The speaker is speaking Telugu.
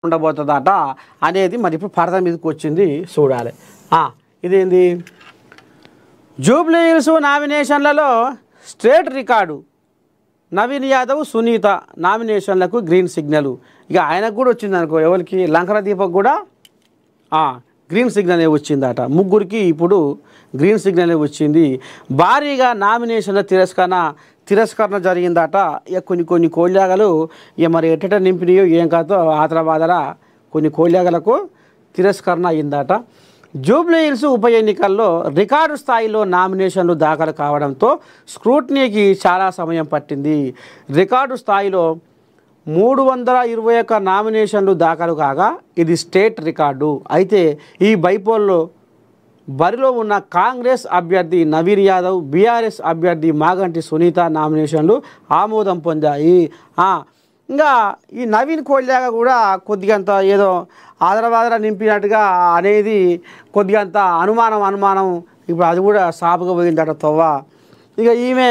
ఉండబోతుందట అనేది మరి ఇప్పుడు పరద మీదకి వచ్చింది చూడాలి. ఇదేంది జూబ్లీ హిల్స్ నామినేషన్లలో స్ట్రేట్ రికార్డు. నవీన్ యాదవ్ సునీత నామినేషన్లకు గ్రీన్ సిగ్నల్. ఇక ఆయనకు కూడా వచ్చింది అనుకో, ఎవరికి లంకర దీపక్ కూడా గ్రీన్ సిగ్నల్ వచ్చిందట. ముగ్గురికి ఇప్పుడు గ్రీన్ సిగ్నల్ వచ్చింది. భారీగా నామినేషన్ల తిరస్కరణ జరిగిందట. ఇక కొన్ని కోళ్యాగలు ఇక మరి ఎట్ట నింపినాయో ఏం కాదో ఆతరబాదల కొన్ని కోళ్యాగలకు తిరస్కరణ అయిందట. జూబ్లీ హిల్స్ ఉప ఎన్నికల్లో రికార్డు స్థాయిలో నామినేషన్లు దాఖలు కావడంతో స్క్రూటినీకి చాలా సమయం పట్టింది. రికార్డు స్థాయిలో 321 నామినేషన్లు దాఖలు కాగా ఇది స్టేట్ రికార్డు. అయితే ఈ బైపోల్లో బరిలో ఉన్న కాంగ్రెస్ అభ్యర్థి నవీన్ యాదవ్, బీఆర్ఎస్ అభ్యర్థి మాగంటి సునీత నామినేషన్లు ఆమోదం పొందాయి. ఇంకా ఈ నవీన్ కోల్యాగా కూడా కొద్దిగంత ఏదో ఆదరవాదర నింపినట్టుగా అనేది కొద్దిగంత అనుమానం ఇప్పుడు అది కూడా సాపుగా పోయిందట తవ్వ. ఇక ఈమె